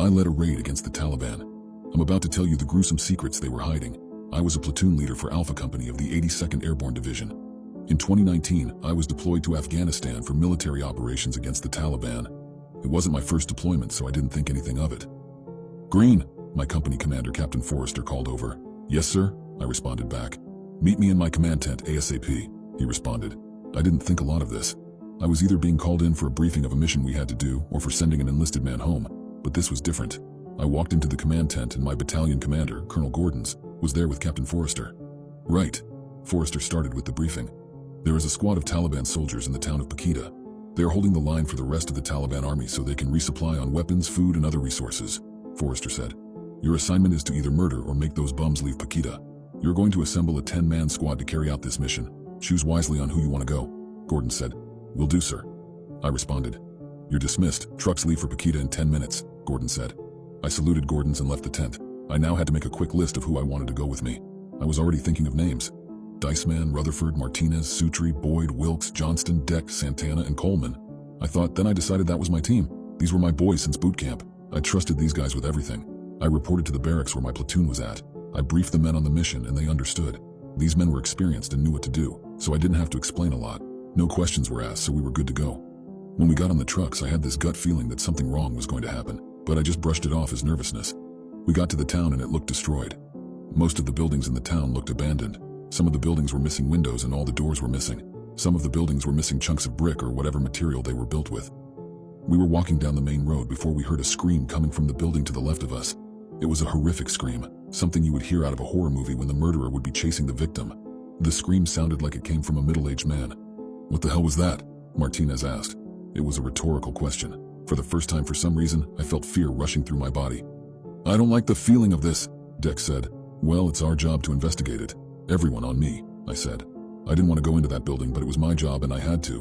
I led a raid against the Taliban. I'm about to tell you the gruesome secrets they were hiding. I was a platoon leader for Alpha Company of the 82nd Airborne Division. In 2019, I was deployed to Afghanistan for military operations against the Taliban. It wasn't my first deployment, so I didn't think anything of it. "Green," my company commander, Captain Forrester, called over. "Yes, sir," I responded back. "Meet me in my command tent ASAP," he responded. I didn't think a lot of this. I was either being called in for a briefing of a mission we had to do or for sending an enlisted man home, but this was different. I walked into the command tent and my battalion commander, Colonel Gordons, was there with Captain Forrester. "Right," Forrester started with the briefing. "There is a squad of Taliban soldiers in the town of Pakita. They are holding the line for the rest of the Taliban army so they can resupply on weapons, food, and other resources," Forrester said. "Your assignment is to either murder or make those bums leave Pakita. You're going to assemble a 10-man squad to carry out this mission. Choose wisely on who you want to go," Gordon said. "Will do, sir," I responded. "You're dismissed. Trucks leave for Pakita in 10 minutes, Gordon said. I saluted Gordons and left the tent. I now had to make a quick list of who I wanted to go with me. I was already thinking of names. Diceman, Rutherford, Martinez, Sutri, Boyd, Wilkes, Johnston, Deck, Santana, and Coleman. Then I decided that was my team. These were my boys since boot camp. I trusted these guys with everything. I reported to the barracks where my platoon was at. I briefed the men on the mission and they understood. These men were experienced and knew what to do, so I didn't have to explain a lot. No questions were asked, so we were good to go. When we got on the trucks, I had this gut feeling that something wrong was going to happen, but I just brushed it off as nervousness. We got to the town and it looked destroyed. Most of the buildings in the town looked abandoned. Some of the buildings were missing windows and all the doors were missing. Some of the buildings were missing chunks of brick or whatever material they were built with. We were walking down the main road before we heard a scream coming from the building to the left of us. It was a horrific scream, something you would hear out of a horror movie when the murderer would be chasing the victim. The scream sounded like it came from a middle-aged man. "What the hell was that?" Martinez asked. It was a rhetorical question. For the first time, for some reason, I felt fear rushing through my body. "I don't like the feeling of this," Deck said. "Well, it's our job to investigate it. Everyone on me," I said. I didn't want to go into that building, but it was my job and I had to.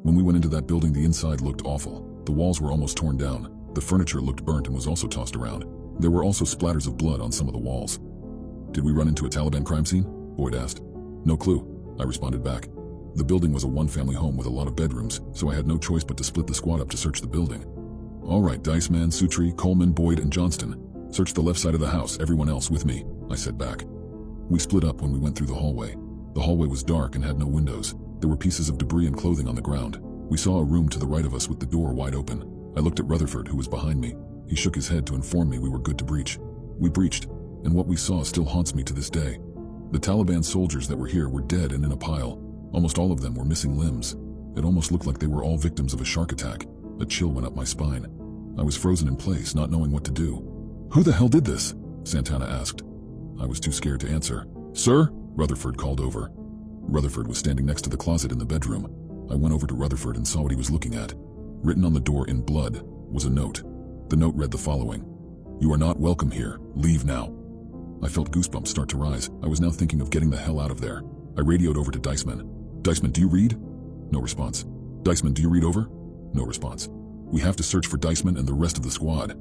When we went into that building, the inside looked awful. The walls were almost torn down. The furniture looked burnt and was also tossed around. There were also splatters of blood on some of the walls. "Did we run into a Taliban crime scene?" Boyd asked. "No clue," I responded back. The building was a one-family home with a lot of bedrooms, so I had no choice but to split the squad up to search the building. "All right, Diceman, Sutri, Coleman, Boyd, and Johnston. Search the left side of the house, everyone else with me," I said back. We split up when we went through the hallway. The hallway was dark and had no windows. There were pieces of debris and clothing on the ground. We saw a room to the right of us with the door wide open. I looked at Rutherford, who was behind me. He shook his head to inform me we were good to breach. We breached, and what we saw still haunts me to this day. The Taliban soldiers that were here were dead and in a pile. Almost all of them were missing limbs. It almost looked like they were all victims of a shark attack. A chill went up my spine. I was frozen in place, not knowing what to do. "Who the hell did this?" Santana asked. I was too scared to answer. "Sir?" Rutherford called over. Rutherford was standing next to the closet in the bedroom. I went over to Rutherford and saw what he was looking at. Written on the door in blood was a note. The note read the following: "You are not welcome here. Leave now." I felt goosebumps start to rise. I was now thinking of getting the hell out of there. I radioed over to Diceman. "Diceman, do you read?" No response. "Diceman, do you read over?" No response. "We have to search for Diceman and the rest of the squad,"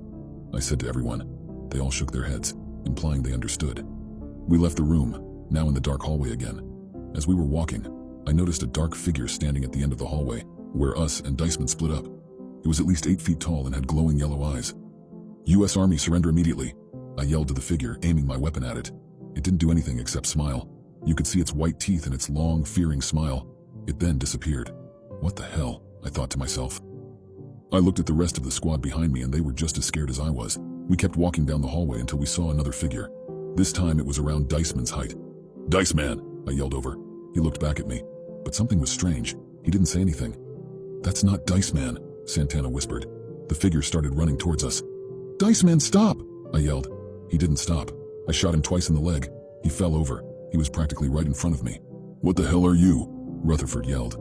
I said to everyone. They all shook their heads, implying they understood. We left the room, now in the dark hallway again. As we were walking, I noticed a dark figure standing at the end of the hallway, where us and Diceman split up. It was at least 8 feet tall and had glowing yellow eyes. "U.S. Army, surrender immediately," I yelled to the figure, aiming my weapon at it. It didn't do anything except smile. You could see its white teeth and its long, fearing smile. It then disappeared. What the hell, I thought to myself. I looked at the rest of the squad behind me and they were just as scared as I was. We kept walking down the hallway until we saw another figure. This time it was around Diceman's height. "Diceman," I yelled over. He looked back at me, but something was strange. He didn't say anything. "That's not Diceman," Santana whispered. The figure started running towards us. "Diceman, stop!" I yelled. He didn't stop. I shot him twice in the leg. He fell over. He was practically right in front of me. "What the hell are you?" Rutherford yelled.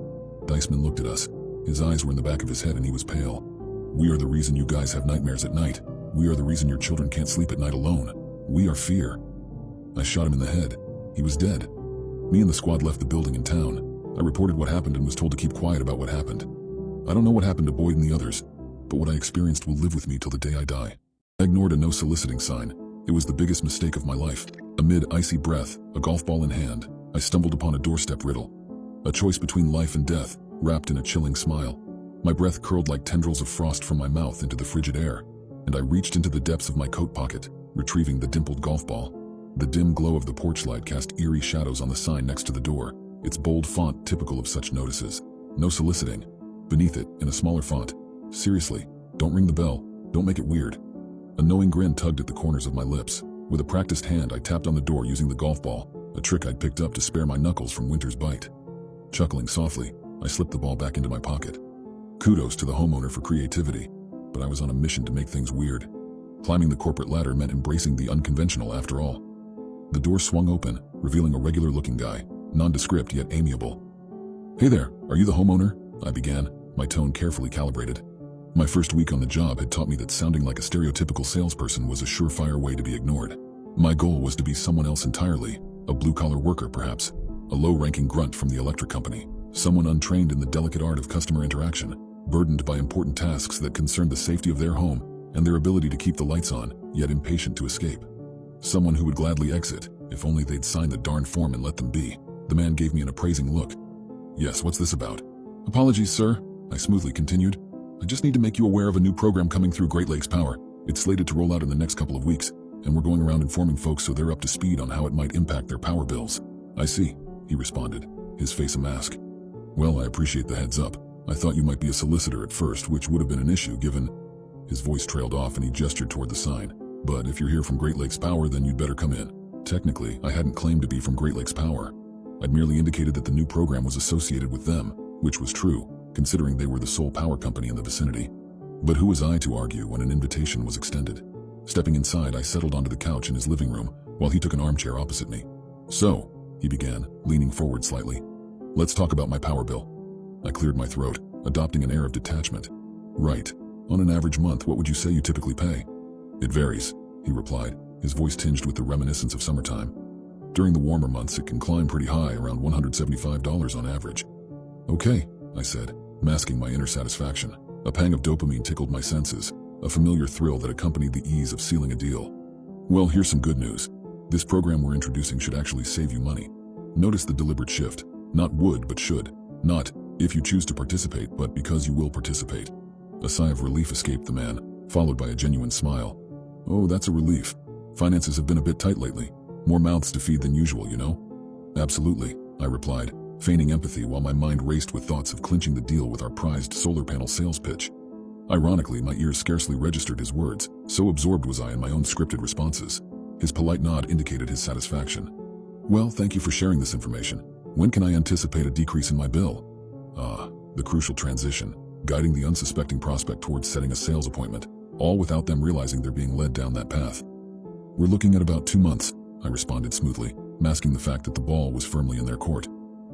Diceman looked at us. His eyes were in the back of his head and he was pale. "We are the reason you guys have nightmares at night. We are the reason your children can't sleep at night alone. We are fear." I shot him in the head. He was dead. Me and the squad left the building in town. I reported what happened and was told to keep quiet about what happened. I don't know what happened to Boyd and the others, but what I experienced will live with me till the day I die. I ignored a no soliciting sign. It was the biggest mistake of my life. Amid icy breath, a golf ball in hand, I stumbled upon a doorstep riddle. A choice between life and death, wrapped in a chilling smile. My breath curled like tendrils of frost from my mouth into the frigid air. and I reached into the depths of my coat pocket, retrieving the dimpled golf ball. The dim glow of the porch light cast eerie shadows on the sign next to the door, its bold font typical of such notices. No soliciting. Beneath it, in a smaller font, "Seriously, don't ring the bell, don't make it weird." A knowing grin tugged at the corners of my lips. With a practiced hand, I tapped on the door using the golf ball, a trick I'd picked up to spare my knuckles from winter's bite. Chuckling softly, I slipped the ball back into my pocket. Kudos to the homeowner for creativity, but I was on a mission to make things weird. Climbing the corporate ladder meant embracing the unconventional after all. The door swung open, revealing a regular-looking guy, nondescript yet amiable. "Hey there, are you the homeowner?" I began, my tone carefully calibrated. My first week on the job had taught me that sounding like a stereotypical salesperson was a surefire way to be ignored. My goal was to be someone else entirely, a blue-collar worker perhaps, a low-ranking grunt from the electric company, someone untrained in the delicate art of customer interaction, burdened by important tasks that concerned the safety of their home and their ability to keep the lights on, yet impatient to escape. Someone who would gladly exit, if only they'd sign the darn form and let them be. The man gave me an appraising look. "Yes, what's this about?" "Apologies, sir," I smoothly continued. "I just need to make you aware of a new program coming through Great Lakes Power. It's slated to roll out in the next couple of weeks, and we're going around informing folks so they're up to speed on how it might impact their power bills." "I see," he responded, his face a mask. "Well, I appreciate the heads up. I thought you might be a solicitor at first, which would have been an issue given..." His voice trailed off and he gestured toward the sign. "But if you're here from Great Lakes Power, then you'd better come in." Technically, I hadn't claimed to be from Great Lakes Power. I'd merely indicated that the new program was associated with them, which was true, considering they were the sole power company in the vicinity. But who was I to argue when an invitation was extended? Stepping inside, I settled onto the couch in his living room, while he took an armchair opposite me. "So," he began, leaning forward slightly, "let's talk about my power bill." I cleared my throat, adopting an air of detachment. "Right. On an average month, what would you say you typically pay?" "It varies," he replied, his voice tinged with the reminiscence of summertime. "During the warmer months, it can climb pretty high, around $175 on average." "Okay," I said, masking my inner satisfaction. A pang of dopamine tickled my senses, a familiar thrill that accompanied the ease of sealing a deal. "Well, here's some good news. This program we're introducing should actually save you money." Notice the deliberate shift. Not would, but should. Not if you choose to participate, but because you will participate. A sigh of relief escaped the man, followed by a genuine smile. "Oh, that's a relief. Finances have been a bit tight lately. More mouths to feed than usual, you know?" "Absolutely," I replied, feigning empathy while my mind raced with thoughts of clinching the deal with our prized solar panel sales pitch. Ironically, my ears scarcely registered his words, so absorbed was I in my own scripted responses. His polite nod indicated his satisfaction. "Well, thank you for sharing this information. When can I anticipate a decrease in my bill?" The crucial transition, guiding the unsuspecting prospect towards setting a sales appointment, all without them realizing they're being led down that path. "We're looking at about 2 months, I responded smoothly, masking the fact that the ball was firmly in their court.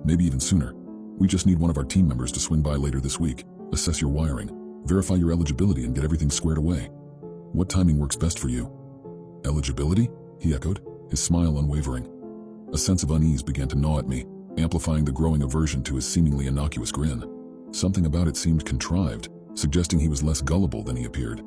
"Maybe even sooner. We just need one of our team members to swing by later this week, assess your wiring, verify your eligibility, and get everything squared away. What timing works best for you?" "Eligibility?" he echoed, his smile unwavering. A sense of unease began to gnaw at me, amplifying the growing aversion to his seemingly innocuous grin. Something about it seemed contrived, suggesting he was less gullible than he appeared.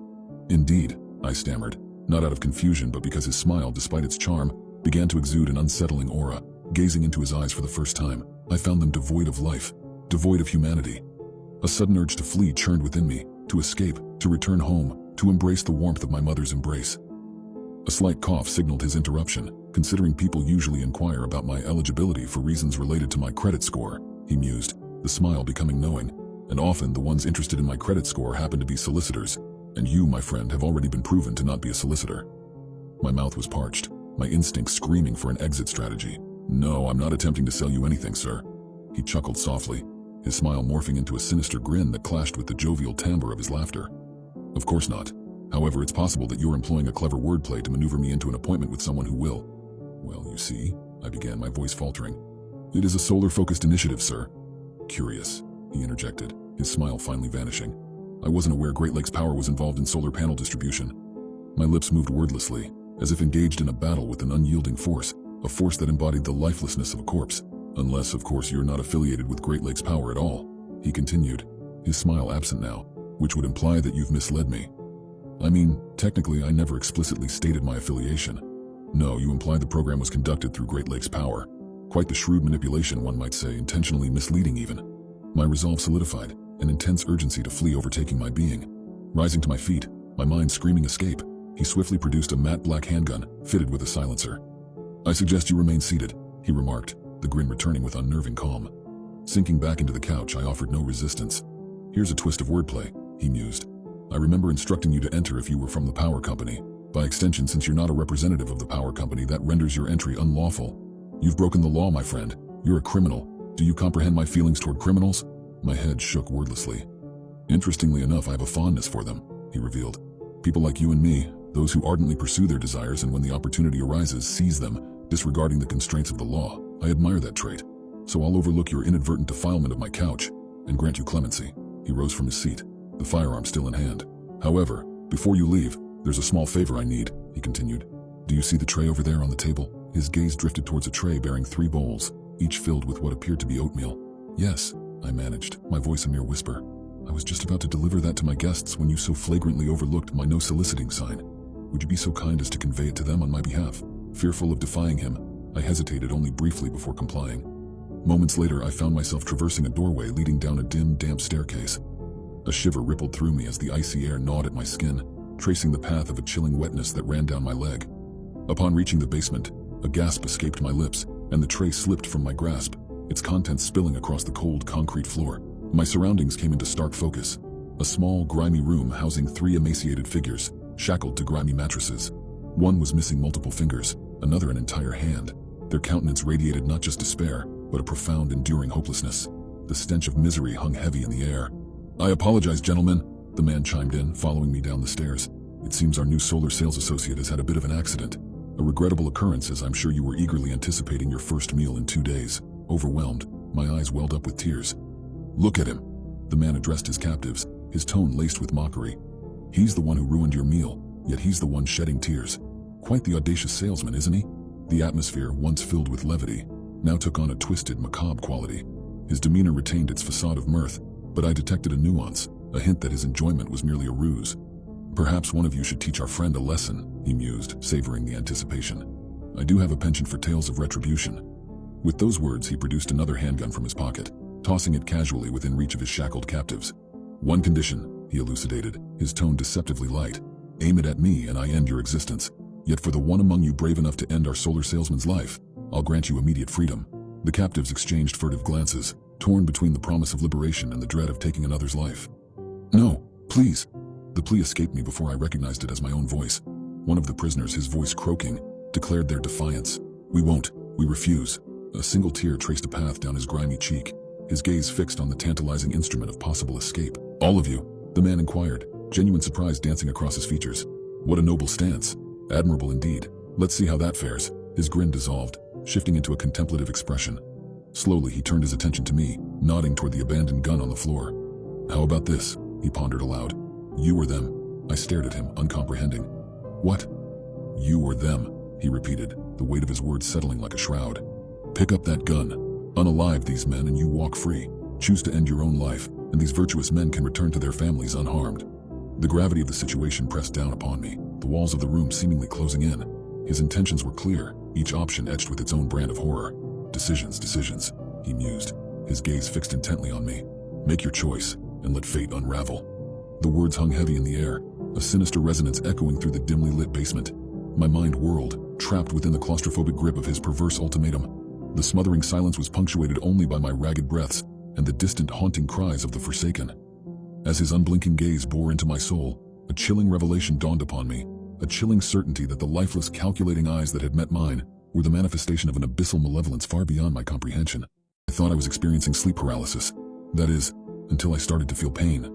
"Indeed," I stammered, not out of confusion but because his smile, despite its charm, began to exude an unsettling aura. Gazing into his eyes for the first time, I found them devoid of life, devoid of humanity. A sudden urge to flee churned within me, to escape, to return home, to embrace the warmth of my mother's embrace. A slight cough signaled his interruption. "Considering people usually inquire about my eligibility for reasons related to my credit score," he mused, the smile becoming knowing, "and often the ones interested in my credit score happen to be solicitors, and you, my friend, have already been proven to not be a solicitor." My mouth was parched, my instincts screaming for an exit strategy. "No, I'm not attempting to sell you anything, sir." He chuckled softly, his smile morphing into a sinister grin that clashed with the jovial timbre of his laughter. "Of course not. However, it's possible that you're employing a clever wordplay to maneuver me into an appointment with someone who will." "Well, you see," I began, my voice faltering. "It is a solar-focused initiative, sir." "Curious," he interjected, his smile finally vanishing. "I wasn't aware Great Lakes Power was involved in solar panel distribution." My lips moved wordlessly, as if engaged in a battle with an unyielding force, a force that embodied the lifelessness of a corpse. "Unless, of course, you're not affiliated with Great Lakes Power at all," he continued, his smile absent now, "which would imply that you've misled me." "I mean, technically I never explicitly stated my affiliation." "No, you implied the program was conducted through Great Lakes Power. Quite the shrewd manipulation, one might say, intentionally misleading even." My resolve solidified, an intense urgency to flee overtaking my being. Rising to my feet, My mind screaming escape, he swiftly produced a matte black handgun, fitted with a silencer. "I suggest you remain seated," he remarked, the grin returning with unnerving calm. Sinking back into the couch, I offered no resistance. "Here's a twist of wordplay," he mused. "I remember instructing you to enter if you were from the power company. By extension, since you're not a representative of the power company, that renders your entry unlawful. You've broken the law, my friend. You're a criminal. Do you comprehend my feelings toward criminals?" My head shook wordlessly. "Interestingly enough, I have a fondness for them," he revealed. "People like you and me, those who ardently pursue their desires and when the opportunity arises, seize them, disregarding the constraints of the law. I admire that trait. So I'll overlook your inadvertent defilement of my couch and grant you clemency." He rose from his seat, the firearm still in hand. "However, before you leave, there's a small favor I need," he continued. "Do you see the tray over there on the table?" His gaze drifted towards a tray bearing 3 bowls, each filled with what appeared to be oatmeal. "Yes," I managed, my voice a mere whisper. "I was just about to deliver that to my guests when you so flagrantly overlooked my no soliciting sign. Would you be so kind as to convey it to them on my behalf?" Fearful of defying him, I hesitated only briefly before complying. Moments later, I found myself traversing a doorway leading down a dim, damp staircase. A shiver rippled through me as the icy air gnawed at my skin, tracing the path of a chilling wetness that ran down my leg. Upon reaching the basement, a gasp escaped my lips, and the tray slipped from my grasp, its contents spilling across the cold concrete floor. My surroundings came into stark focus. A small, grimy room housing 3 emaciated figures, shackled to grimy mattresses. One was missing multiple fingers, another an entire hand. Their countenance radiated not just despair, but a profound, enduring hopelessness. The stench of misery hung heavy in the air. "I apologize, gentlemen," the man chimed in, following me down the stairs. "It seems our new solar sales associate has had a bit of an accident. A regrettable occurrence, as I'm sure you were eagerly anticipating your first meal in 2 days." Overwhelmed, my eyes welled up with tears. "Look at him," the man addressed his captives, his tone laced with mockery. "He's the one who ruined your meal, yet he's the one shedding tears. Quite the audacious salesman, isn't he?" The atmosphere, once filled with levity, now took on a twisted, macabre quality. His demeanor retained its facade of mirth, but I detected a nuance, a hint that his enjoyment was merely a ruse. "Perhaps one of you should teach our friend a lesson," he mused, savoring the anticipation. "I do have a penchant for tales of retribution." With those words, he produced another handgun from his pocket, tossing it casually within reach of his shackled captives. "One condition," he elucidated, his tone deceptively light. "Aim it at me and I end your existence. Yet for the one among you brave enough to end our solar salesman's life, I'll grant you immediate freedom." The captives exchanged furtive glances, torn between the promise of liberation and the dread of taking another's life. "No, please." The plea escaped me before I recognized it as my own voice. One of the prisoners, his voice croaking, declared their defiance. "We won't. We refuse." A single tear traced a path down his grimy cheek, his gaze fixed on the tantalizing instrument of possible escape. "All of you?" the man inquired, genuine surprise dancing across his features. "What a noble stance. Admirable indeed. Let's see how that fares." His grin dissolved, shifting into a contemplative expression. Slowly, he turned his attention to me, nodding toward the abandoned gun on the floor. "How about this?" he pondered aloud. "You or them?" I stared at him, uncomprehending. "What?" "You or them," he repeated, the weight of his words settling like a shroud. "Pick up that gun. Unalive these men and you walk free. Choose to end your own life, and these virtuous men can return to their families unharmed." The gravity of the situation pressed down upon me, the walls of the room seemingly closing in. His intentions were clear, each option etched with its own brand of horror. Decisions, he mused, his gaze fixed intently on me. "Make your choice, and let fate unravel." The words hung heavy in the air, a sinister resonance echoing through the dimly lit basement. My mind whirled, trapped within the claustrophobic grip of his perverse ultimatum. The smothering silence was punctuated only by my ragged breaths and the distant haunting cries of the forsaken. As his unblinking gaze bore into my soul, a chilling revelation dawned upon me, a chilling certainty that the lifeless, calculating eyes that had met mine were the manifestation of an abyssal malevolence far beyond my comprehension. I thought I was experiencing sleep paralysis. That is, until I started to feel pain.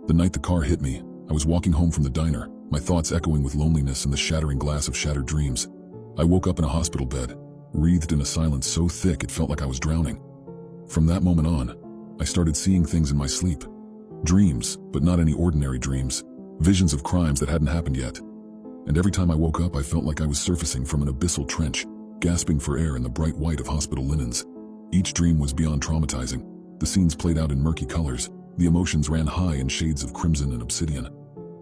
The night the car hit me, I was walking home from the diner, my thoughts echoing with loneliness and the shattering glass of shattered dreams. I woke up in a hospital bed, wreathed in a silence so thick it felt like I was drowning. From that moment on, I started seeing things in my sleep. Dreams, but not any ordinary dreams. Visions of crimes that hadn't happened yet. And every time I woke up, I felt like I was surfacing from an abyssal trench, gasping for air in the bright white of hospital linens. Each dream was beyond traumatizing. The scenes played out in murky colors. The emotions ran high in shades of crimson and obsidian.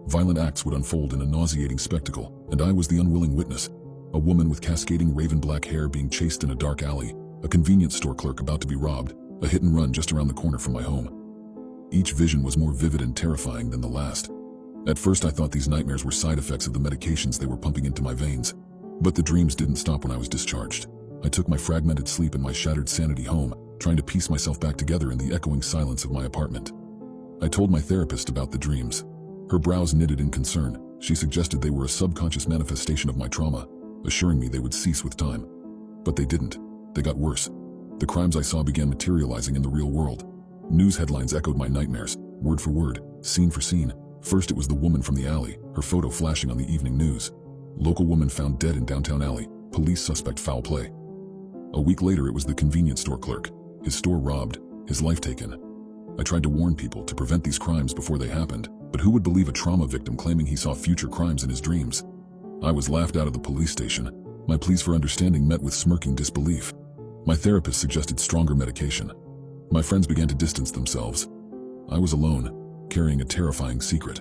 Violent acts would unfold in a nauseating spectacle, and I was the unwilling witness. A woman with cascading raven black hair being chased in a dark alley, a convenience store clerk about to be robbed, a hit and run just around the corner from my home. Each vision was more vivid and terrifying than the last. At first I thought these nightmares were side effects of the medications they were pumping into my veins. But the dreams didn't stop when I was discharged. I took my fragmented sleep and my shattered sanity home, trying to piece myself back together in the echoing silence of my apartment. I told my therapist about the dreams. Her brows knitted in concern. She suggested they were a subconscious manifestation of my trauma, assuring me they would cease with time. But they didn't. They got worse. The crimes I saw began materializing in the real world. News headlines echoed my nightmares, word for word, scene for scene. First it was the woman from the alley, her photo flashing on the evening news. Local woman found dead in downtown alley, police suspect foul play. A week later it was the convenience store clerk, his store robbed, his life taken. I tried to warn people to prevent these crimes before they happened, but who would believe a trauma victim claiming he saw future crimes in his dreams? I was laughed out of the police station. My pleas for understanding met with smirking disbelief. My therapist suggested stronger medication. My friends began to distance themselves. I was alone, carrying a terrifying secret.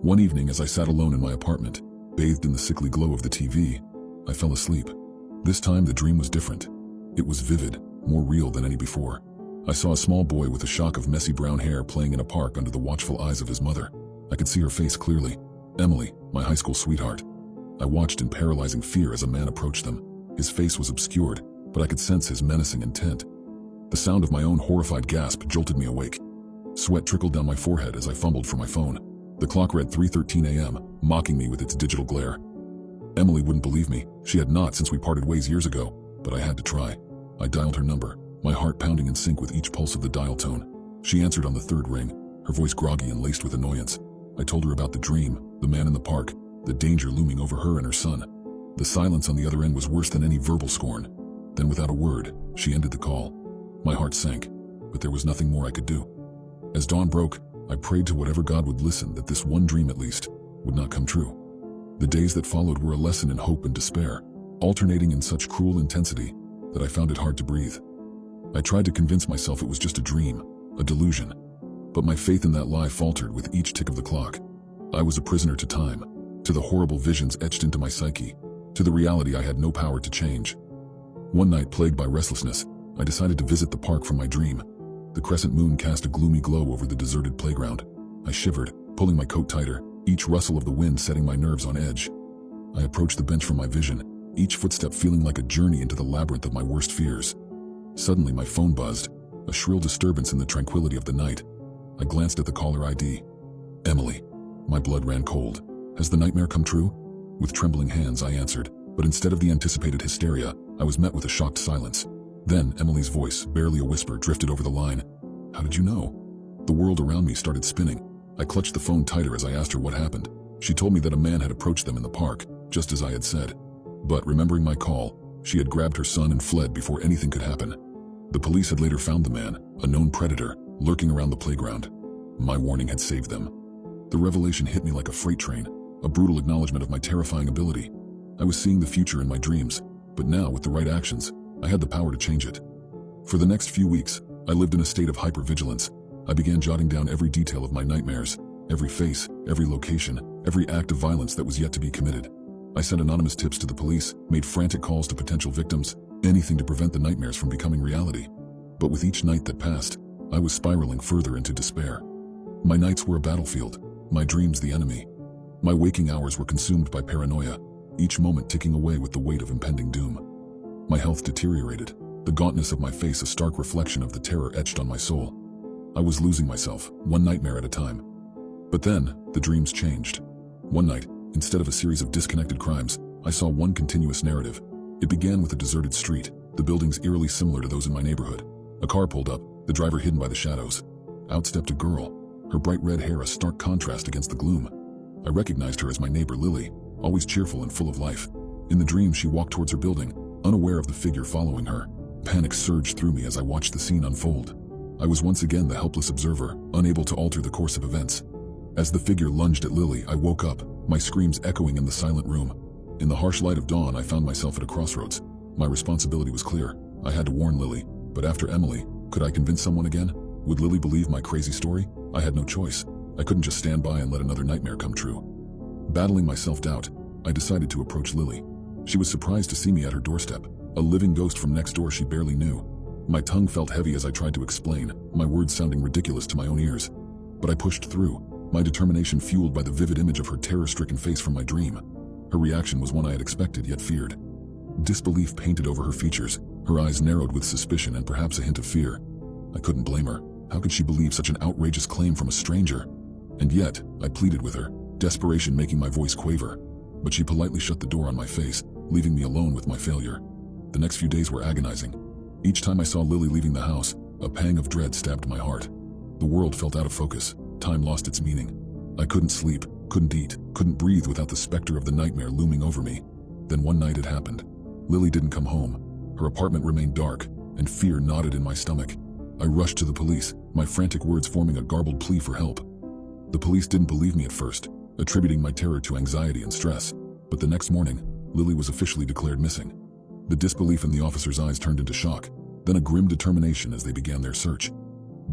One evening as I sat alone in my apartment, bathed in the sickly glow of the TV, I fell asleep. This time the dream was different. It was vivid, more real than any before. I saw a small boy with a shock of messy brown hair playing in a park under the watchful eyes of his mother. I could see her face clearly. Emily, my high school sweetheart. I watched in paralyzing fear as a man approached them. His face was obscured, but I could sense his menacing intent. The sound of my own horrified gasp jolted me awake. Sweat trickled down my forehead as I fumbled for my phone. The clock read 3:13 a.m., mocking me with its digital glare. Emily wouldn't believe me. She had not since we parted ways years ago, but I had to try. I dialed her number, my heart pounding in sync with each pulse of the dial tone. She answered on the third ring, her voice groggy and laced with annoyance. I told her about the dream, the man in the park, the danger looming over her and her son. The silence on the other end was worse than any verbal scorn. Then without a word, she ended the call. My heart sank, but there was nothing more I could do. As dawn broke, I prayed to whatever God would listen that this one dream at least would not come true. The days that followed were a lesson in hope and despair, alternating in such cruel intensity that I found it hard to breathe. I tried to convince myself it was just a dream, a delusion, but my faith in that lie faltered with each tick of the clock. I was a prisoner to time, to the horrible visions etched into my psyche, to the reality I had no power to change. One night, plagued by restlessness, I decided to visit the park from my dream. The crescent moon cast a gloomy glow over the deserted playground. I shivered, pulling my coat tighter, each rustle of the wind setting my nerves on edge. I approached the bench from my vision, each footstep feeling like a journey into the labyrinth of my worst fears. Suddenly my phone buzzed, a shrill disturbance in the tranquility of the night. I glanced at the caller ID. Emily. My blood ran cold. Has the nightmare come true? With trembling hands I answered, but instead of the anticipated hysteria, I was met with a shocked silence. Then Emily's voice, barely a whisper, drifted over the line. How did you know? The world around me started spinning. I clutched the phone tighter as I asked her what happened. She told me that a man had approached them in the park, just as I had said. But remembering my call, she had grabbed her son and fled before anything could happen. The police had later found the man, a known predator, lurking around the playground. My warning had saved them. The revelation hit me like a freight train, a brutal acknowledgement of my terrifying ability. I was seeing the future in my dreams, but now, with the right actions, I had the power to change it. For the next few weeks, I lived in a state of hypervigilance. I began jotting down every detail of my nightmares, every face, every location, every act of violence that was yet to be committed. I sent anonymous tips to the police, made frantic calls to potential victims, anything to prevent the nightmares from becoming reality. But with each night that passed, I was spiraling further into despair. My nights were a battlefield, my dreams the enemy. My waking hours were consumed by paranoia, each moment ticking away with the weight of impending doom. My health deteriorated, the gauntness of my face a stark reflection of the terror etched on my soul. I was losing myself, one nightmare at a time. But then, the dreams changed. One night, instead of a series of disconnected crimes, I saw one continuous narrative. It began with a deserted street, the buildings eerily similar to those in my neighborhood. A car pulled up, the driver hidden by the shadows. Out stepped a girl, her bright red hair a stark contrast against the gloom. I recognized her as my neighbor Lily, always cheerful and full of life. In the dream, she walked towards her building, unaware of the figure following her. Panic surged through me as I watched the scene unfold. I was once again the helpless observer, unable to alter the course of events. As the figure lunged at Lily, I woke up, my screams echoing in the silent room. In the harsh light of dawn, I found myself at a crossroads. My responsibility was clear. I had to warn Lily, but after Emily, could I convince someone again? Would Lily believe my crazy story? I had no choice. I couldn't just stand by and let another nightmare come true. Battling my self-doubt, I decided to approach Lily. She was surprised to see me at her doorstep, a living ghost from next door she barely knew. My tongue felt heavy as I tried to explain, my words sounding ridiculous to my own ears. But I pushed through. my determination fueled by the vivid image of her terror-stricken face from my dream. Her reaction was one I had expected yet feared. Disbelief painted over her features, her eyes narrowed with suspicion and perhaps a hint of fear. I couldn't blame her. How could she believe such an outrageous claim from a stranger? And yet, I pleaded with her, desperation making my voice quaver. But she politely shut the door on my face, leaving me alone with my failure. The next few days were agonizing. Each time I saw Lily leaving the house, a pang of dread stabbed my heart. The world felt out of focus. Time lost its meaning. I couldn't sleep, couldn't eat, couldn't breathe without the specter of the nightmare looming over me. Then one night it happened. Lily didn't come home. Her apartment remained dark, and fear knotted in my stomach. I rushed to the police, my frantic words forming a garbled plea for help. The police didn't believe me at first, attributing my terror to anxiety and stress. But the next morning, Lily was officially declared missing. The disbelief in the officers' eyes turned into shock, then a grim determination as they began their search.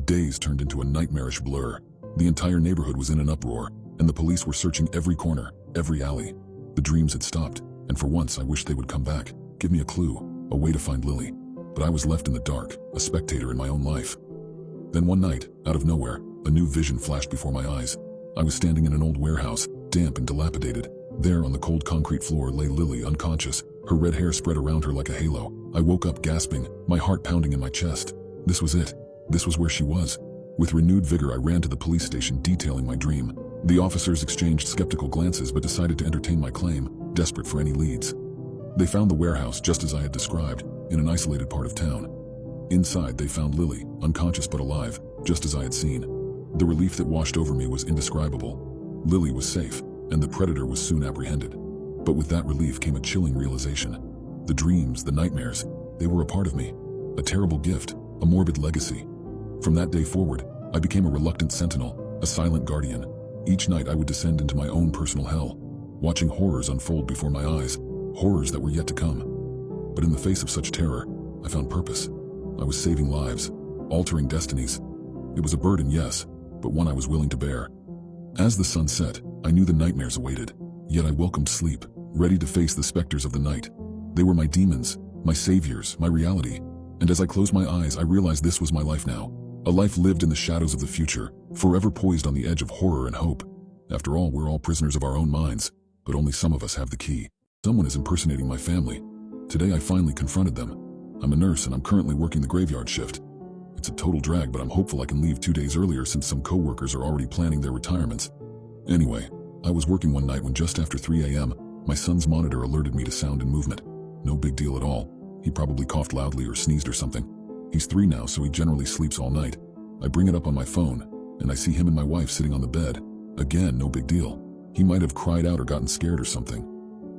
Days turned into a nightmarish blur. The entire neighborhood was in an uproar, and the police were searching every corner, every alley. The dreams had stopped, and for once I wished they would come back, give me a clue, a way to find Lily. But I was left in the dark, a spectator in my own life. Then one night, out of nowhere, a new vision flashed before my eyes. I was standing in an old warehouse, damp and dilapidated. There on the cold concrete floor lay Lily unconscious, her red hair spread around her like a halo. I woke up gasping, my heart pounding in my chest. This was it. This was where she was. With renewed vigor I ran to the police station detailing my dream. The officers exchanged skeptical glances but decided to entertain my claim, desperate for any leads. They found the warehouse just as I had described, in an isolated part of town. Inside they found Lily, unconscious but alive, just as I had seen. The relief that washed over me was indescribable. Lily was safe, and the predator was soon apprehended. But with that relief came a chilling realization. The dreams, the nightmares, they were a part of me. A terrible gift, a morbid legacy. From that day forward, I became a reluctant sentinel, a silent guardian. Each night I would descend into my own personal hell, watching horrors unfold before my eyes, horrors that were yet to come. But in the face of such terror, I found purpose. I was saving lives, altering destinies. It was a burden, yes, but one I was willing to bear. As the sun set, I knew the nightmares awaited, yet I welcomed sleep, ready to face the specters of the night. They were my demons, my saviors, my reality. And as I closed my eyes, I realized this was my life now. A life lived in the shadows of the future, forever poised on the edge of horror and hope. After all, we're all prisoners of our own minds, but only some of us have the key. Someone is impersonating my family. Today I finally confronted them. I'm a nurse and I'm currently working the graveyard shift. It's a total drag, but I'm hopeful I can leave 2 days earlier since some coworkers are already planning their retirements. Anyway, I was working one night when just after 3 a.m., my son's monitor alerted me to sound and movement. No big deal at all. He probably coughed loudly or sneezed or something. He's 3 now, so he generally sleeps all night. I bring it up on my phone, and I see him and my wife sitting on the bed. Again, no big deal. He might have cried out or gotten scared or something.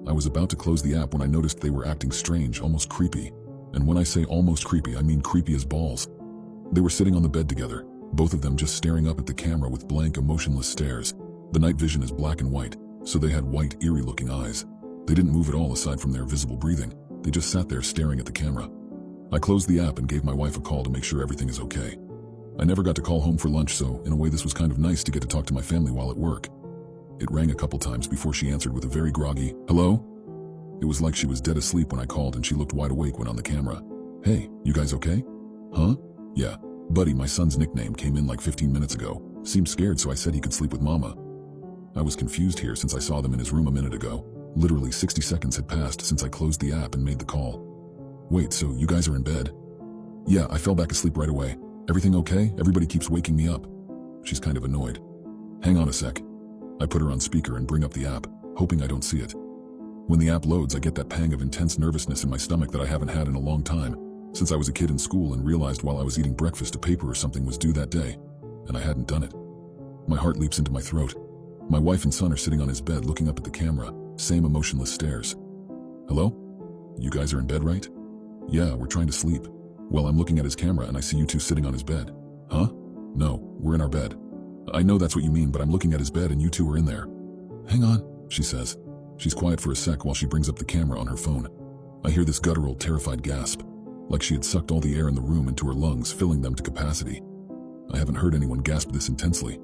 I was about to close the app when I noticed they were acting strange, almost creepy. And when I say almost creepy, I mean creepy as balls. They were sitting on the bed together, both of them just staring up at the camera with blank, emotionless stares. The night vision is black and white, so they had white, eerie-looking eyes. They didn't move at all aside from their visible breathing. They just sat there staring at the camera. I closed the app and gave my wife a call to make sure everything is okay. I never got to call home for lunch, so in a way this was kind of nice to get to talk to my family while at work. It rang a couple times before she answered with a very groggy, "Hello?" It was like she was dead asleep when I called and she looked wide awake when on the camera. "Hey, you guys okay?" "Huh? Yeah. Buddy, my son's nickname, came in like 15 minutes ago. Seemed scared, so I said he could sleep with Mama." I was confused here since I saw them in his room a minute ago. Literally 60 seconds had passed since I closed the app and made the call. "Wait, so you guys are in bed?" "Yeah, I fell back asleep right away. Everything okay? Everybody keeps waking me up." She's kind of annoyed. "Hang on a sec." I put her on speaker and bring up the app, hoping I don't see it. When the app loads, I get that pang of intense nervousness in my stomach that I haven't had in a long time, since I was a kid in school and realized while I was eating breakfast a paper or something was due that day, and I hadn't done it. My heart leaps into my throat. My wife and son are sitting on his bed looking up at the camera, same emotionless stares. "Hello? You guys are in bed, right?" "Yeah, we're trying to sleep." "Well, I'm looking at his camera and I see you two sitting on his bed." "Huh? No, we're in our bed." "I know that's what you mean, but I'm looking at his bed and you two are in there." "Hang on," she says. She's quiet for a sec while she brings up the camera on her phone. I hear this guttural, terrified gasp, like she had sucked all the air in the room into her lungs, filling them to capacity. I haven't heard anyone gasp this intensely.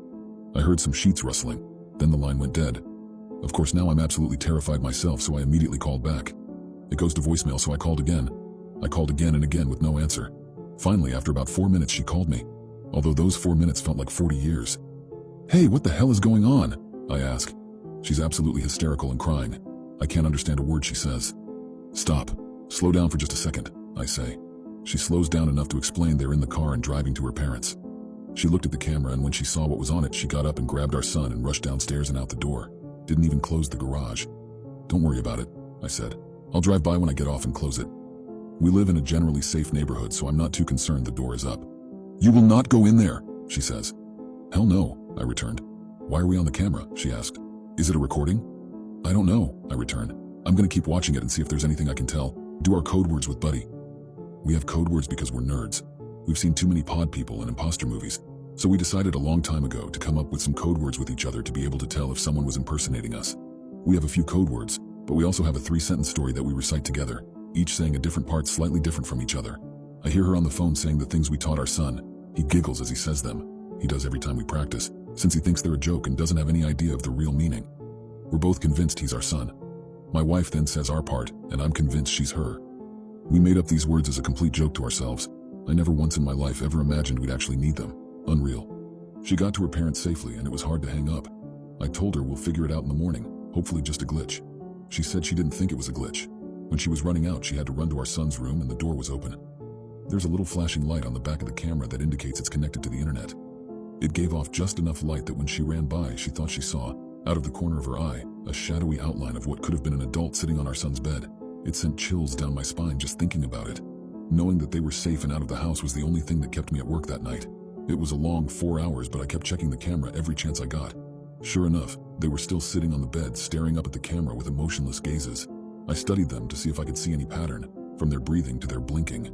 I heard some sheets rustling, then the line went dead. Of course, now I'm absolutely terrified myself, so I immediately called back. It goes to voicemail, so I called again. I called again and again with no answer. Finally, after about 4 minutes, she called me, although those 4 minutes felt like 40 years. "Hey, what the hell is going on?" I ask. She's absolutely hysterical and crying. I can't understand a word she says. "Stop. Slow down for just a second," I say. She slows down enough to explain they're in the car and driving to her parents'. She looked at the camera, and when she saw what was on it, she got up and grabbed our son and rushed downstairs and out the door. Didn't even close the garage. "Don't worry about it," I said. "I'll drive by when I get off and close it." We live in a generally safe neighborhood, so I'm not too concerned the door is up. "You will not go in there," she says. "Hell no," I returned. "Why are we on the camera?" she asked. "Is it a recording?" "I don't know," I returned. "I'm gonna keep watching it and see if there's anything I can tell. Do our code words with Buddy." We have code words because we're nerds. We've seen too many pod people and imposter movies. So we decided a long time ago to come up with some code words with each other to be able to tell if someone was impersonating us. We have a few code words, but we also have a 3-sentence story that we recite together, each saying a different part slightly different from each other. I hear her on the phone saying the things we taught our son. He giggles as he says them. He does every time we practice, since he thinks they're a joke and doesn't have any idea of the real meaning. We're both convinced he's our son. My wife then says our part, and I'm convinced she's her. We made up these words as a complete joke to ourselves. I never once in my life ever imagined we'd actually need them. Unreal. She got to her parents safely, and it was hard to hang up. I told her we'll figure it out in the morning, hopefully just a glitch. She said she didn't think it was a glitch. When she was running out, she had to run to our son's room, and the door was open. There's a little flashing light on the back of the camera that indicates it's connected to the internet. It gave off just enough light that when she ran by, she thought she saw, out of the corner of her eye, a shadowy outline of what could have been an adult sitting on our son's bed. It sent chills down my spine just thinking about it. Knowing that they were safe and out of the house was the only thing that kept me at work that night. It was a long 4 hours, but I kept checking the camera every chance I got. Sure enough, they were still sitting on the bed, staring up at the camera with emotionless gazes. I studied them to see if I could see any pattern, from their breathing to their blinking.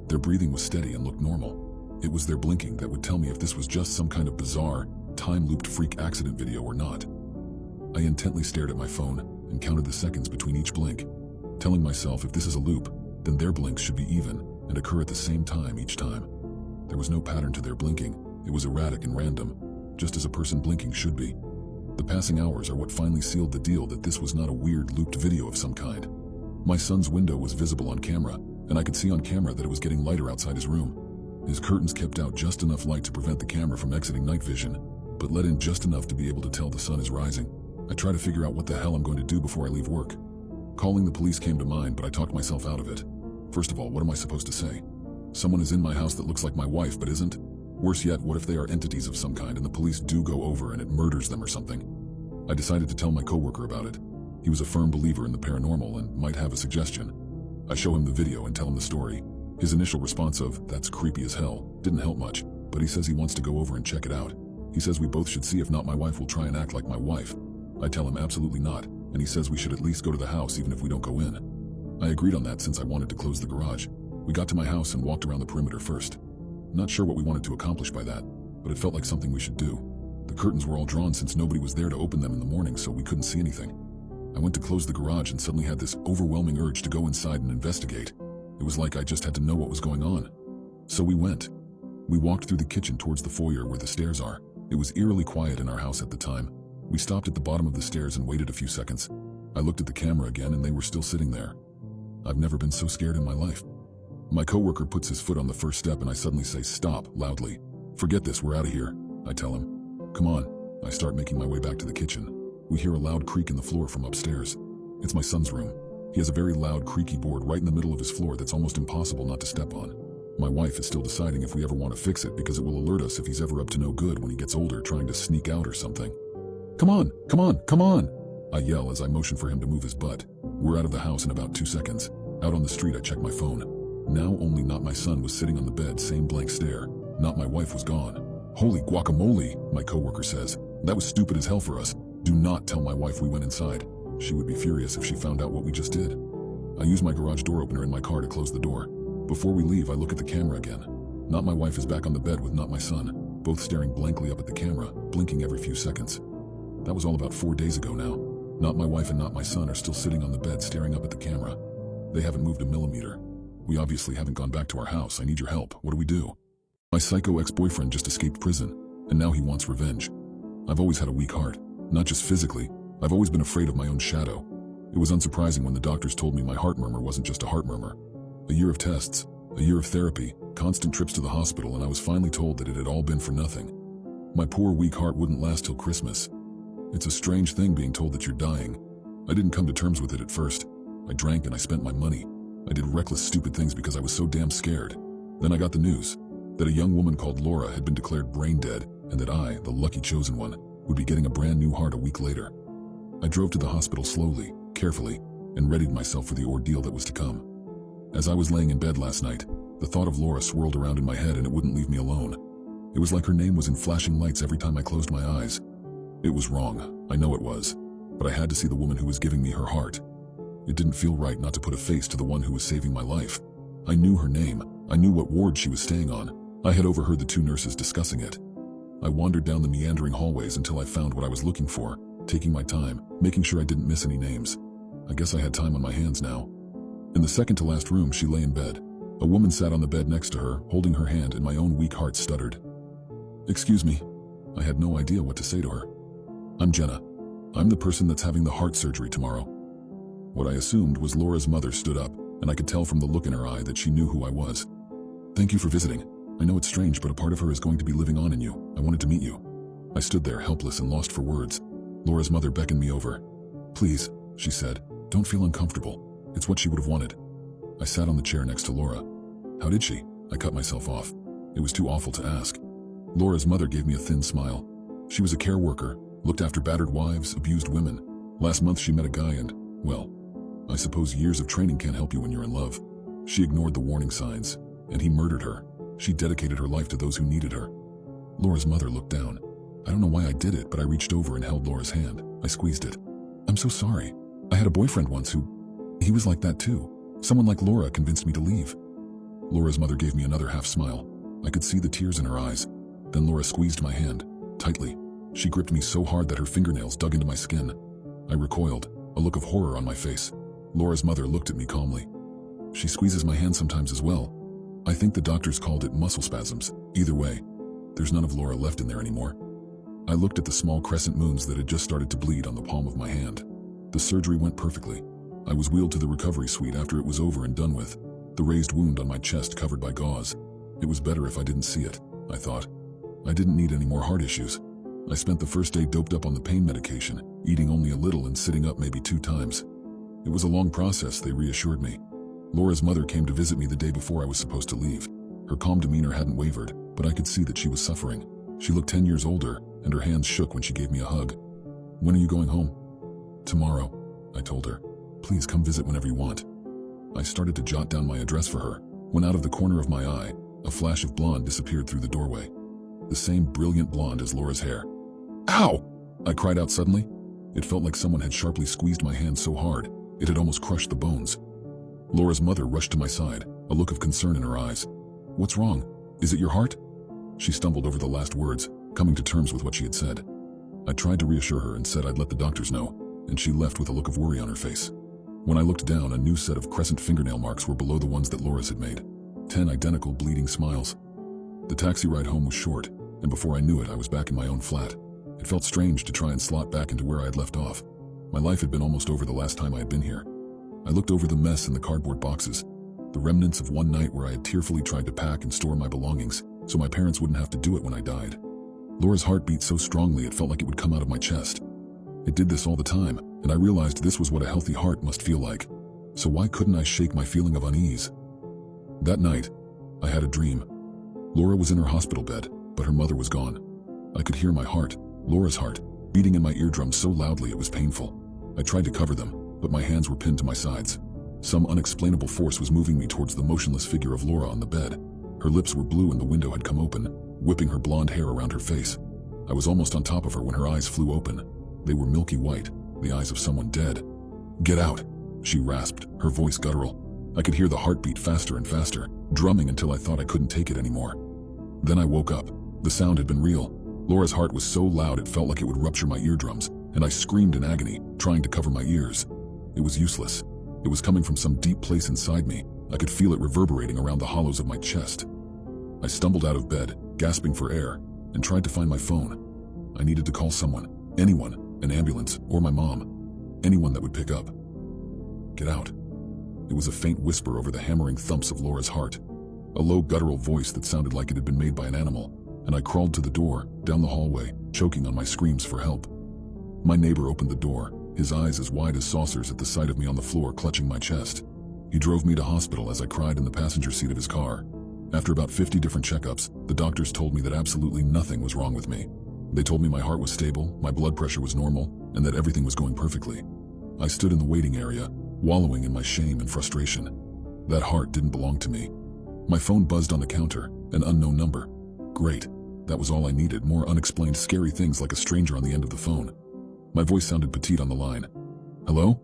Their breathing was steady and looked normal. It was their blinking that would tell me if this was just some kind of bizarre, time-looped freak accident video or not. I intently stared at my phone and counted the seconds between each blink, telling myself if this is a loop, then their blinks should be even and occur at the same time each time. There was no pattern to their blinking. It was erratic and random, just as a person blinking should be. The passing hours are what finally sealed the deal that this was not a weird looped video of some kind. My son's window was visible on camera, and I could see on camera that it was getting lighter outside his room. His curtains kept out just enough light to prevent the camera from exiting night vision, but let in just enough to be able to tell the sun is rising. I try to figure out what the hell I'm going to do before I leave work. Calling the police came to mind, but I talked myself out of it. First of all, what am I supposed to say? Someone is in my house that looks like my wife but isn't? Worse yet, what if they are entities of some kind and the police do go over and it murders them or something? I decided to tell my coworker about it. He was a firm believer in the paranormal and might have a suggestion. I show him the video and tell him the story. His initial response of, "That's creepy as hell," didn't help much, but he says he wants to go over and check it out. He says we both should see, if not my wife will try and act like my wife. I tell him absolutely not, and he says we should at least go to the house even if we don't go in. I agreed on that since I wanted to close the garage. We got to my house and walked around the perimeter first. Not sure what we wanted to accomplish by that, but it felt like something we should do. The curtains were all drawn since nobody was there to open them in the morning, so we couldn't see anything. I went to close the garage and suddenly had this overwhelming urge to go inside and investigate. It was like I just had to know what was going on. So we went. We walked through the kitchen towards the foyer where the stairs are. It was eerily quiet in our house at the time. We stopped at the bottom of the stairs and waited a few seconds. I looked at the camera again and they were still sitting there. I've never been so scared in my life. My coworker puts his foot on the first step and I suddenly say, "Stop," loudly. "Forget this, we're out of here," I tell him. "Come on." I start making my way back to the kitchen. We hear a loud creak in the floor from upstairs. It's my son's room. He has a very loud creaky board right in the middle of his floor that's almost impossible not to step on. My wife is still deciding if we ever want to fix it because it will alert us if he's ever up to no good when he gets older trying to sneak out or something. "Come on, come on, come on," I yell as I motion for him to move his butt. We're out of the house in about 2 seconds. Out on the street I check my phone. Now only not my son was sitting on the bed, same blank stare. Not my wife was gone. "Holy guacamole," my coworker says. "That was stupid as hell for us. Do not tell my wife we went inside. She would be furious if she found out what we just did." I use my garage door opener in my car to close the door. Before we leave, I look at the camera again. Not my wife is back on the bed with not my son, both staring blankly up at the camera, blinking every few seconds. That was all about 4 days ago now. Not my wife and not my son are still sitting on the bed staring up at the camera. They haven't moved a millimeter. We obviously haven't gone back to our house. I need your help. What do we do? My psycho ex-boyfriend just escaped prison, and now he wants revenge. I've always had a weak heart, not just physically. I've always been afraid of my own shadow. It was unsurprising when the doctors told me my heart murmur wasn't just a heart murmur. A year of tests, a year of therapy, constant trips to the hospital, and I was finally told that it had all been for nothing. My poor weak heart wouldn't last till Christmas. It's a strange thing being told that you're dying. I didn't come to terms with it at first. I drank and I spent my money. I did reckless, stupid things because I was so damn scared. Then I got the news that a young woman called Laura had been declared brain dead and that I, the lucky chosen one, would be getting a brand new heart a week later. I drove to the hospital slowly, carefully, and readied myself for the ordeal that was to come. As I was laying in bed last night, the thought of Laura swirled around in my head and it wouldn't leave me alone. It was like her name was in flashing lights every time I closed my eyes. It was wrong, I know it was, but I had to see the woman who was giving me her heart. It didn't feel right not to put a face to the one who was saving my life. I knew her name, I knew what ward she was staying on. I had overheard the two nurses discussing it. I wandered down the meandering hallways until I found what I was looking for, taking my time, making sure I didn't miss any names. I guess I had time on my hands now. In the second to last room, she lay in bed. A woman sat on the bed next to her, holding her hand, and my own weak heart stuttered. "Excuse me." I had no idea what to say to her. "I'm Jenna. I'm the person that's having the heart surgery tomorrow." What I assumed was Laura's mother stood up, and I could tell from the look in her eye that she knew who I was. "Thank you for visiting. I know it's strange, but a part of her is going to be living on in you. I wanted to meet you." I stood there, helpless and lost for words. Laura's mother beckoned me over. "Please," she said, "don't feel uncomfortable. It's what she would have wanted." I sat on the chair next to Laura. "How did she?" I cut myself off. It was too awful to ask. Laura's mother gave me a thin smile. She was a care worker, looked after battered wives, abused women. Last month she met a guy and, well, I suppose years of training can't help you when you're in love. She ignored the warning signs, and he murdered her. She dedicated her life to those who needed her. Laura's mother looked down. I don't know why I did it, but I reached over and held Laura's hand. I squeezed it. "I'm so sorry. I had a boyfriend once he was like that too. Someone like Laura convinced me to leave." Laura's mother gave me another half smile. I could see the tears in her eyes. Then Laura squeezed my hand, tightly. She gripped me so hard that her fingernails dug into my skin. I recoiled, a look of horror on my face. Laura's mother looked at me calmly. "She squeezes my hand sometimes as well. I think the doctors called it muscle spasms. Either way, there's none of Laura left in there anymore." I looked at the small crescent moons that had just started to bleed on the palm of my hand. The surgery went perfectly. I was wheeled to the recovery suite after it was over and done with, the raised wound on my chest covered by gauze. It was better if I didn't see it, I thought. I didn't need any more heart issues. I spent the first day doped up on the pain medication, eating only a little and sitting up maybe 2 times. It was a long process, they reassured me. Laura's mother came to visit me the day before I was supposed to leave. Her calm demeanor hadn't wavered, but I could see that she was suffering. She looked 10 years older, and her hands shook when she gave me a hug. "When are you going home?" "Tomorrow," I told her. "Please come visit whenever you want." I started to jot down my address for her, when out of the corner of my eye, a flash of blonde disappeared through the doorway. The same brilliant blonde as Laura's hair. "Ow!" I cried out suddenly. It felt like someone had sharply squeezed my hand so hard, it had almost crushed the bones. Laura's mother rushed to my side, a look of concern in her eyes. "What's wrong? Is it your heart?" She stumbled over the last words, coming to terms with what she had said. I tried to reassure her and said I'd let the doctors know, and she left with a look of worry on her face. When I looked down, a new set of crescent fingernail marks were below the ones that Laura's had made. 10 identical bleeding smiles. The taxi ride home was short, and before I knew it, I was back in my own flat. It felt strange to try and slot back into where I had left off. My life had been almost over the last time I had been here. I looked over the mess in the cardboard boxes, the remnants of one night where I had tearfully tried to pack and store my belongings so my parents wouldn't have to do it when I died. Laura's heart beat so strongly it felt like it would come out of my chest. It did this all the time, and I realized this was what a healthy heart must feel like. So why couldn't I shake my feeling of unease? That night, I had a dream. Laura was in her hospital bed, but her mother was gone. I could hear my heart, Laura's heart, beating in my eardrums so loudly it was painful. I tried to cover them, but my hands were pinned to my sides. Some unexplainable force was moving me towards the motionless figure of Laura on the bed. Her lips were blue and the window had come open, whipping her blonde hair around her face. I was almost on top of her when her eyes flew open. They were milky white, the eyes of someone dead. "Get out," she rasped, her voice guttural. I could hear the heartbeat faster and faster, drumming until I thought I couldn't take it anymore. Then I woke up. The sound had been real. Laura's heart was so loud it felt like it would rupture my eardrums, and I screamed in agony, trying to cover my ears. It was useless. It was coming from some deep place inside me. I could feel it reverberating around the hollows of my chest. I stumbled out of bed, gasping for air, and tried to find my phone. I needed to call someone, anyone, an ambulance, or my mom. Anyone that would pick up. "Get out." It was a faint whisper over the hammering thumps of Laura's heart. A low guttural voice that sounded like it had been made by an animal, and I crawled to the door, down the hallway, choking on my screams for help. My neighbor opened the door, his eyes as wide as saucers at the sight of me on the floor clutching my chest. He drove me to hospital as I cried in the passenger seat of his car. After about 50 different checkups, the doctors told me that absolutely nothing was wrong with me. They told me my heart was stable, my blood pressure was normal, and that everything was going perfectly. I stood in the waiting area, wallowing in my shame and frustration. That heart didn't belong to me. My phone buzzed on the counter, an unknown number. Great. That was all I needed, more unexplained scary things like a stranger on the end of the phone. My voice sounded petite on the line. Hello?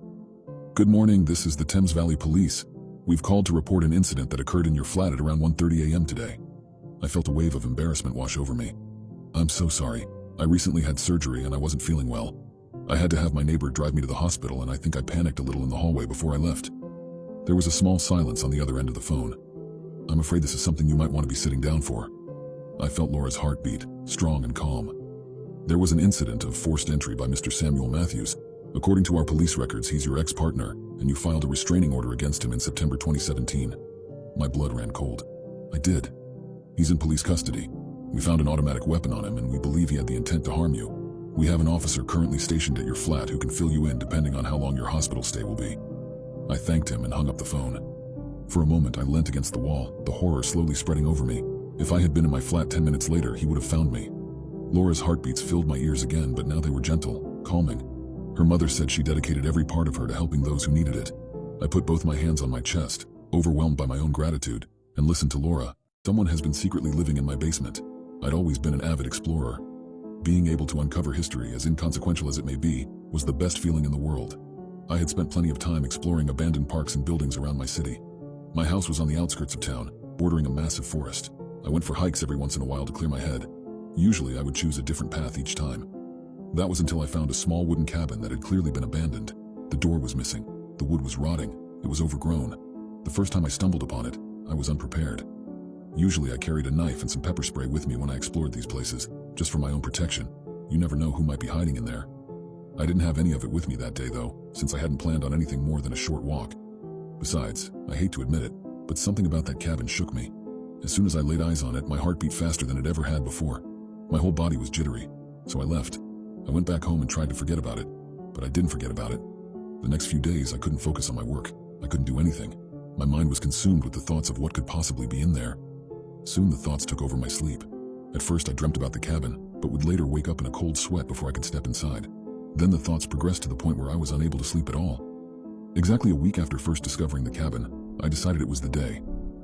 Good morning, this is the Thames Valley Police. We've called to report an incident that occurred in your flat at around 1:30 a.m. today. I felt a wave of embarrassment wash over me. I'm so sorry. I recently had surgery and I wasn't feeling well. I had to have my neighbor drive me to the hospital and I think I panicked a little in the hallway before I left. There was a small silence on the other end of the phone. I'm afraid this is something you might want to be sitting down for. I felt Laura's heartbeat, strong and calm. There was an incident of forced entry by Mr. Samuel Matthews. According to our police records, he's your ex-partner, and you filed a restraining order against him in September 2017. My blood ran cold. I did. He's in police custody. We found an automatic weapon on him, and we believe he had the intent to harm you. We have an officer currently stationed at your flat who can fill you in depending on how long your hospital stay will be. I thanked him and hung up the phone. For a moment, I leant against the wall, the horror slowly spreading over me. If I had been in my flat 10 minutes later, he would have found me. Laura's heartbeats filled my ears again, but now they were gentle, calming. Her mother said she dedicated every part of her to helping those who needed it. I put both my hands on my chest, overwhelmed by my own gratitude, and listened to Laura. Someone has been secretly living in my basement. I'd always been an avid explorer. Being able to uncover history, as inconsequential as it may be, was the best feeling in the world. I had spent plenty of time exploring abandoned parks and buildings around my city. My house was on the outskirts of town, bordering a massive forest. I went for hikes every once in a while to clear my head. Usually I would choose a different path each time. That was until I found a small wooden cabin that had clearly been abandoned. The door was missing. The wood was rotting. It was overgrown. The first time I stumbled upon it, I was unprepared. Usually I carried a knife and some pepper spray with me when I explored these places, just for my own protection. You never know who might be hiding in there. I didn't have any of it with me that day though, since I hadn't planned on anything more than a short walk. Besides, I hate to admit it, but something about that cabin shook me. As soon as I laid eyes on it, my heart beat faster than it ever had before. My whole body was jittery, so I left. I went back home and tried to forget about it, but I didn't forget about it. The next few days, I couldn't focus on my work. I couldn't do anything. My mind was consumed with the thoughts of what could possibly be in there. Soon the thoughts took over my sleep. At first I dreamt about the cabin, but would later wake up in a cold sweat before I could step inside. Then the thoughts progressed to the point where I was unable to sleep at all. Exactly a week after first discovering the cabin, I decided it was the day.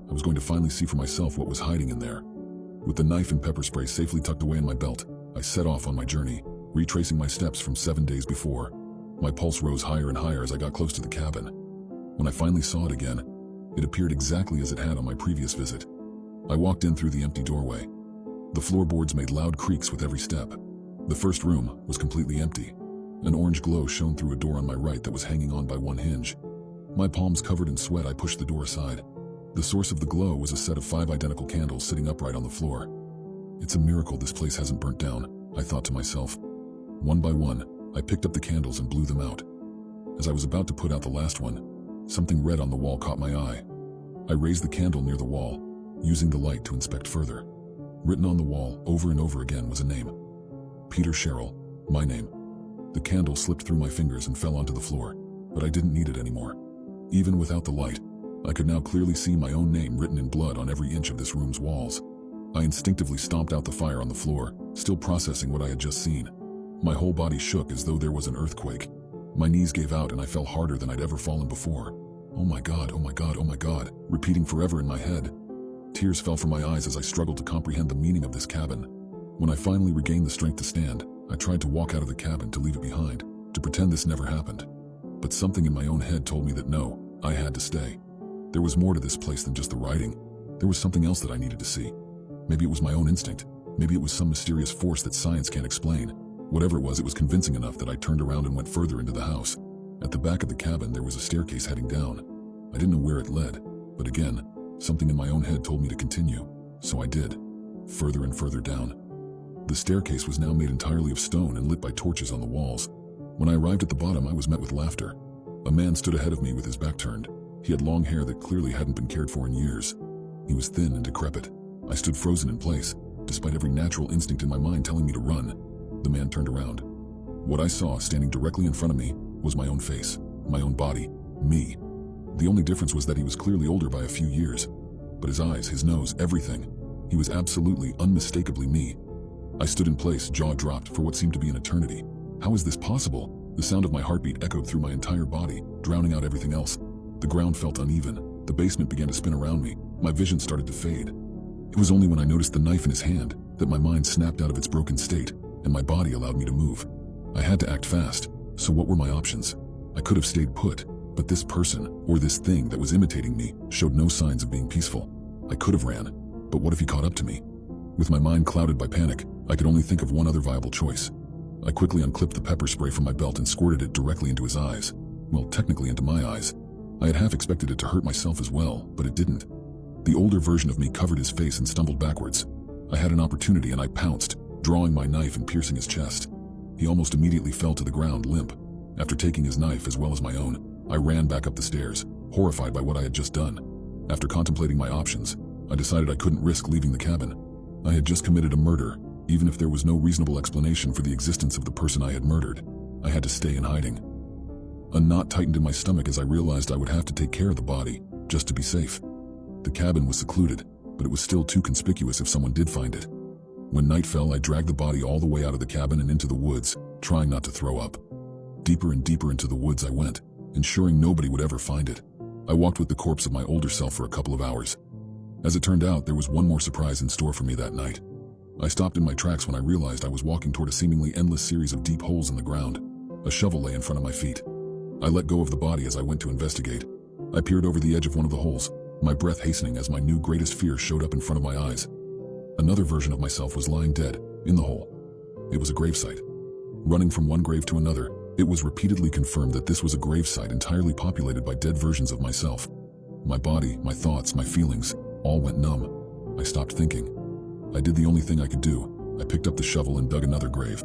I was going to finally see for myself what was hiding in there. With the knife and pepper spray safely tucked away in my belt, I set off on my journey, retracing my steps from 7 days before. My pulse rose higher and higher as I got close to the cabin. When I finally saw it again, it appeared exactly as it had on my previous visit. I walked in through the empty doorway. The floorboards made loud creaks with every step. The first room was completely empty. An orange glow shone through a door on my right that was hanging on by one hinge. My palms covered in sweat, I pushed the door aside. The source of the glow was a set of 5 identical candles sitting upright on the floor. It's a miracle this place hasn't burnt down, I thought to myself. One by one, I picked up the candles and blew them out. As I was about to put out the last one, something red on the wall caught my eye. I raised the candle near the wall, using the light to inspect further. Written on the wall, over and over again, was a name. Peter Sherrill, my name. The candle slipped through my fingers and fell onto the floor, but I didn't need it anymore. Even without the light, I could now clearly see my own name written in blood on every inch of this room's walls. I instinctively stomped out the fire on the floor, still processing what I had just seen. My whole body shook as though there was an earthquake. My knees gave out and I fell harder than I'd ever fallen before. Oh my God, oh my God, oh my God, repeating forever in my head. Tears fell from my eyes as I struggled to comprehend the meaning of this cabin. When I finally regained the strength to stand, I tried to walk out of the cabin to leave it behind, to pretend this never happened. But something in my own head told me that no, I had to stay. There was more to this place than just the writing. There was something else that I needed to see. Maybe it was my own instinct. Maybe it was some mysterious force that science can't explain. Whatever it was convincing enough that I turned around and went further into the house. At the back of the cabin, there was a staircase heading down. I didn't know where it led, but again, something in my own head told me to continue, so I did, further and further down. The staircase was now made entirely of stone and lit by torches on the walls. When I arrived at the bottom, I was met with laughter. A man stood ahead of me with his back turned. He had long hair that clearly hadn't been cared for in years. He was thin and decrepit. I stood frozen in place, despite every natural instinct in my mind telling me to run. The man turned around. What I saw standing directly in front of me was my own face, my own body, me. The only difference was that he was clearly older by a few years. But his eyes, his nose, everything. He was absolutely, unmistakably me. I stood in place, jaw dropped, for what seemed to be an eternity. How is this possible? The sound of my heartbeat echoed through my entire body, drowning out everything else. The ground felt uneven. The basement began to spin around me. My vision started to fade. It was only when I noticed the knife in his hand that my mind snapped out of its broken state, and my body allowed me to move. I had to act fast, so what were my options? I could have stayed put, but this person, or this thing that was imitating me, showed no signs of being peaceful. I could have ran, but what if he caught up to me? With my mind clouded by panic, I could only think of one other viable choice. I quickly unclipped the pepper spray from my belt and squirted it directly into his eyes. Well, technically into my eyes. I had half expected it to hurt myself as well, but it didn't. The older version of me covered his face and stumbled backwards. I had an opportunity and I pounced, drawing my knife and piercing his chest. He almost immediately fell to the ground limp. After taking his knife as well as my own, I ran back up the stairs, horrified by what I had just done. After contemplating my options, I decided I couldn't risk leaving the cabin. I had just committed a murder. Even if there was no reasonable explanation for the existence of the person I had murdered, I had to stay in hiding. A knot tightened in my stomach as I realized I would have to take care of the body, just to be safe. The cabin was secluded, but it was still too conspicuous if someone did find it. When night fell, I dragged the body all the way out of the cabin and into the woods, trying not to throw up. Deeper and deeper into the woods I went, ensuring nobody would ever find it. I walked with the corpse of my older self for a couple of hours. As it turned out, there was one more surprise in store for me that night. I stopped in my tracks when I realized I was walking toward a seemingly endless series of deep holes in the ground. A shovel lay in front of my feet. I let go of the body as I went to investigate. I peered over the edge of one of the holes, my breath hastening as my new greatest fear showed up in front of my eyes. Another version of myself was lying dead, in the hole. It was a gravesite. Running from one grave to another, it was repeatedly confirmed that this was a gravesite entirely populated by dead versions of myself. My body, my thoughts, my feelings, all went numb. I stopped thinking. I did the only thing I could do. I picked up the shovel and dug another grave.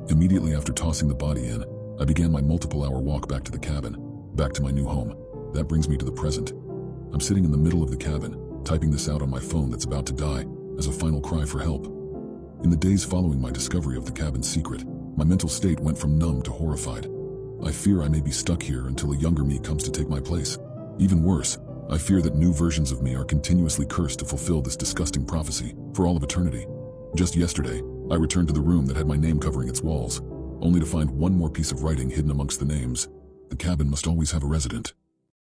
Immediately after tossing the body in, I began my multiple-hour walk back to the cabin, back to my new home. That brings me to the present. I'm sitting in the middle of the cabin, typing this out on my phone that's about to die, as a final cry for help. In the days following my discovery of the cabin's secret, my mental state went from numb to horrified. I fear I may be stuck here until a younger me comes to take my place. Even worse, I fear that new versions of me are continuously cursed to fulfill this disgusting prophecy for all of eternity. Just yesterday, I returned to the room that had my name covering its walls, only to find one more piece of writing hidden amongst the names. The cabin must always have a resident.